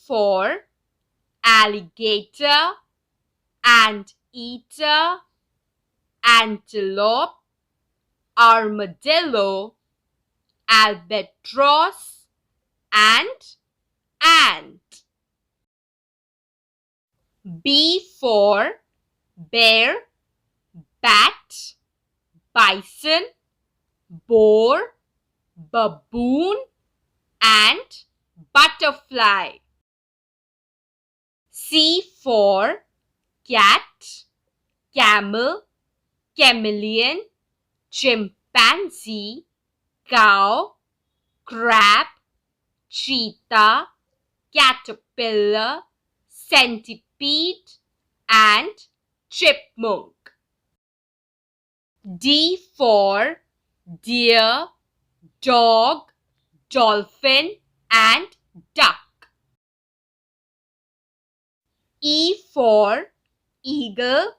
for alligator, anteater, antelope, armadillo, albatross, and ant. B for bear, bat, bison, boar, baboon, and butterfly. C for cat, camel, chameleon, chimpanzee, cow, crab, cheetah, caterpillar, centipede, and chipmunk. D for deer, dog, dolphin, and duck. E for eagle,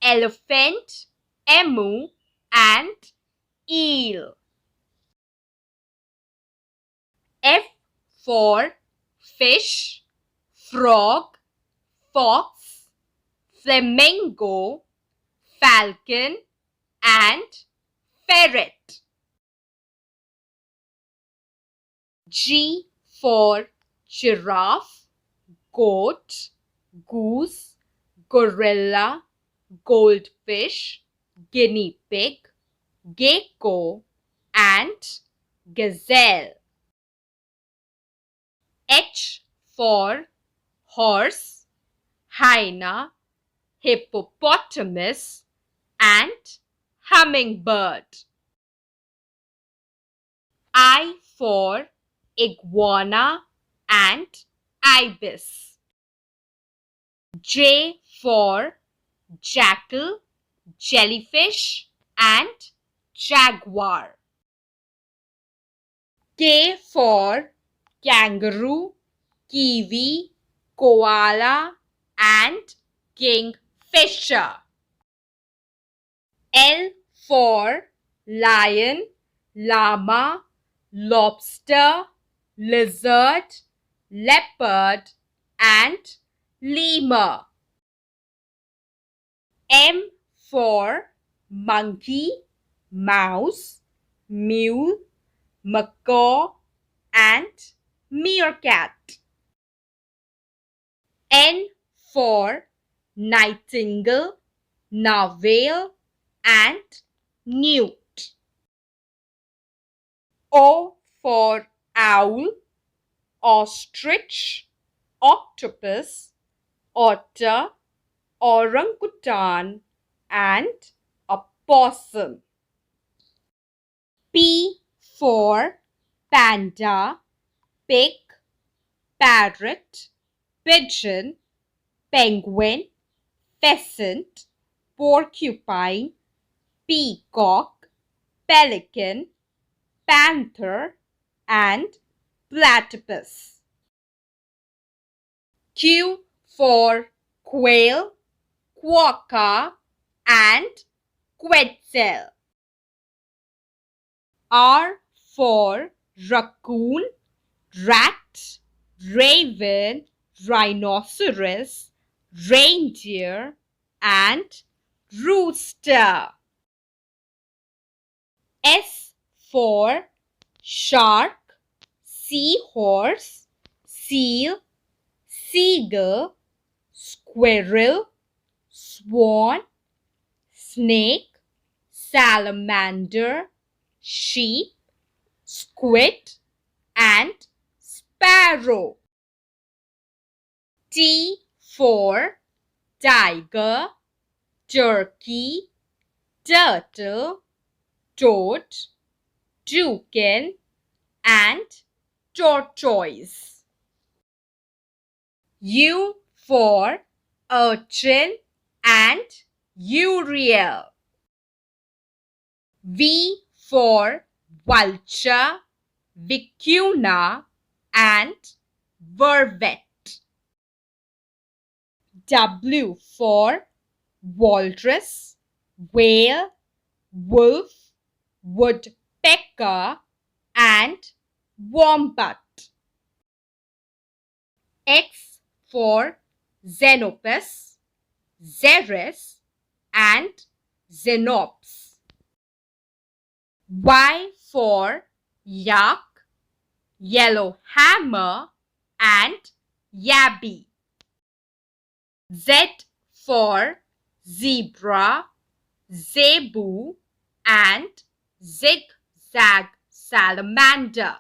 elephant, emu, and eel. F for fish, frog, fox, flamingo, falcon, and ferret. G for giraffe, goat, goose, gorilla, goldfish, guinea pig, gecko, and gazelle. H for horse, hyena, hippopotamus, and hummingbird. I for iguana and ibis. J for jackal, jellyfish, and jaguar. K for kangaroo, kiwi, koala, and kingfisher. L for lion, llama, lobster, lizard, leopard, and lemur. M for monkey, mouse, mule, macaw, and meerkat. N for nightingale, narwhal, and newt. O for owl, ostrich, octopus, otter, orangutan, and opossum. P for panda, pig, parrot, pigeon, penguin, pheasant, porcupine, peacock, pelican, panther, and platypus. Q for quail, quokka, and quetzal. R for raccoon, rat, raven, rhinoceros, reindeer, and rooster. S for shark, seahorse, seal, seagull, squirrel, swan, snake, salamander, sheep, squid, and sparrow. T for tiger, turkey, turtle, toad, toucan, and tortoise. U for urchin and uriel. V for vulture, vicuna, and vervet. W for walrus, whale, wolf, woodpecker, and wombat. X for Xenopus, Xeris, and Xenops. Y for Yak, Yellow Hammer, and Yabby. Z for Zebra, Zebu, and Zigzag Salamander.